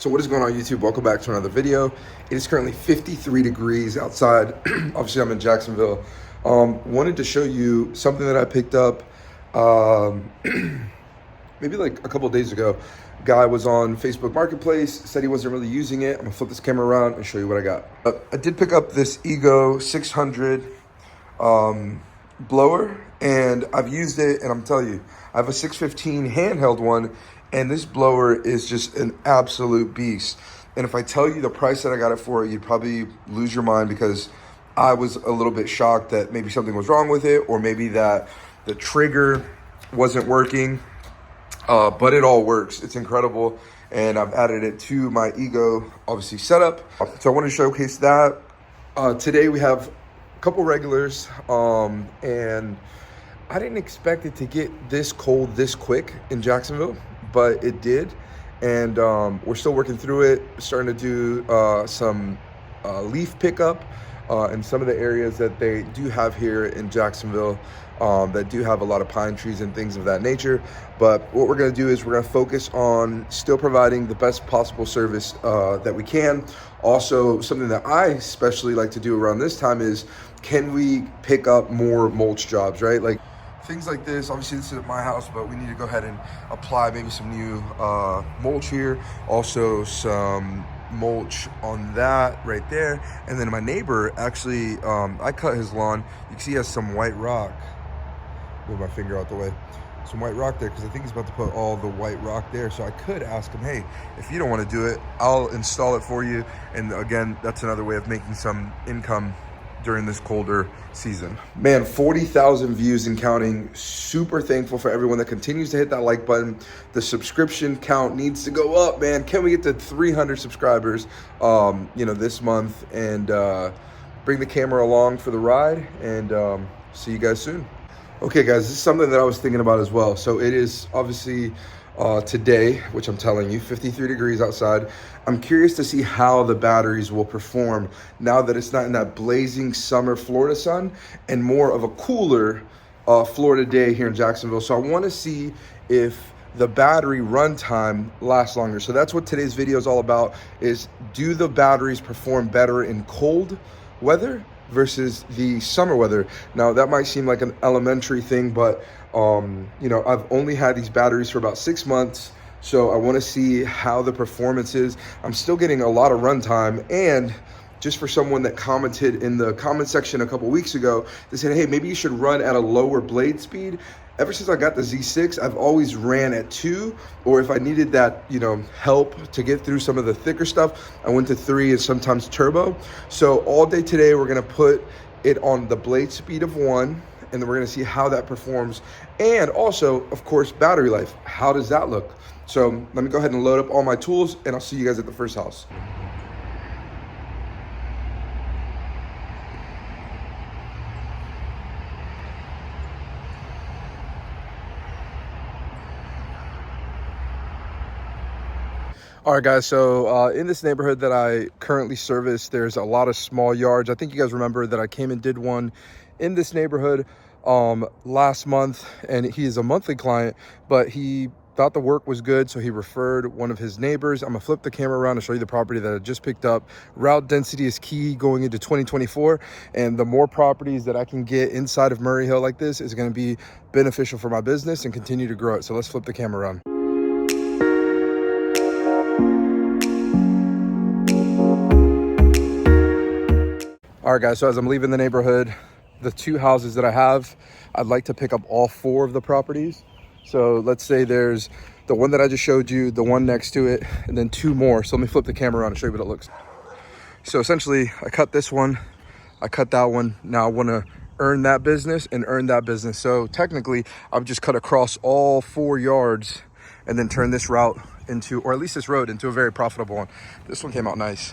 So what is going on, YouTube? Welcome back to another video. It is currently 53 degrees outside. Obviously, I'm in Jacksonville. Wanted to show you something that I picked up maybe like a couple of days ago. Guy was on Facebook Marketplace, said he wasn't really using it. I'm gonna flip this camera around and show you what I got. I did pick up this Ego 600 blower, and I've used it, and I'm telling you, I have a 615 handheld one, and this blower is just an absolute beast. And if I tell you the price that I got it for, you'd probably lose your mind, because I was a little bit shocked that maybe something was wrong with it, or maybe that the trigger wasn't working, but it all works. It's incredible, and I've added it to my Ego, obviously, setup. So I want to showcase that. Today we have a couple regulars, and I didn't expect it to get this cold this quick in Jacksonville, but it did. And we're still working through it, starting to do some leaf pickup in some of the areas that they do have here in Jacksonville, that do have a lot of pine trees and things of that nature. But what we're gonna do is we're gonna focus on still providing the best possible service that we can. Also, something that I especially like to do around this time is, can we pick up more mulch jobs, right? Like things like this. Obviously, this is at my house, but we need to go ahead and apply maybe some new mulch here. Also, some mulch on that right there. And then my neighbor, actually, I cut his lawn. You can see he has some white rock. Move my finger out the way. Some white rock there, because I think he's about to put all the white rock there. So I could ask him, hey, if you don't want to do it, I'll install it for you. And again, that's another way of making some income during this colder season. Man, 40,000 views and counting. Super thankful for everyone that continues to hit that like button. The subscription count needs to go up, man. Can we get to 300 subscribers, this month, and bring the camera along for the ride, and see you guys soon. Okay, guys, this is something that I was thinking about as well. So it is obviously today, which I'm telling you, 53 degrees outside. I'm curious to see how the batteries will perform now that it's not in that blazing summer Florida sun and more of a cooler Florida day here in Jacksonville. So I want to see if the battery runtime lasts longer. So that's what today's video is all about, is do the batteries perform better in cold weather versus the summer weather? Now, that might seem like an elementary thing, but I've only had these batteries for about 6 months, so I want to see how the performance is. I'm still getting a lot of runtime, and just for someone that commented in the comment section a couple weeks ago, they said, hey, maybe you should run at a lower blade speed. Ever since I got the Z6, I've always ran at 2, or if I needed that, help to get through some of the thicker stuff, I went to 3 and sometimes turbo. So all day today, we're gonna put it on the blade speed of 1, and then we're gonna see how that performs. And also, of course, battery life. How does that look? So let me go ahead and load up all my tools, and I'll see you guys at the first house. All right, guys, so in this neighborhood that I currently service, there's a lot of small yards. I think you guys remember that I came and did one in this neighborhood last month, and he is a monthly client, but he thought the work was good, so he referred one of his neighbors. I'm gonna flip the camera around and show you the property that I just picked up. Route density is key going into 2024, and the more properties that I can get inside of Murray Hill like this is gonna be beneficial for my business and continue to grow it. So let's flip the camera around. All right, guys, so as I'm leaving the neighborhood, the 2 houses that I have, I'd like to pick up all 4 of the properties. So let's say there's the one that I just showed you, the one next to it, and then 2 more. So let me flip the camera around and show you what it looks like. So essentially, I cut this one, I cut that one. Now I want to earn that business and earn that business. So technically, I've just cut across all 4 yards and then turn this route into, or at least this road, into a very profitable one. This one came out nice.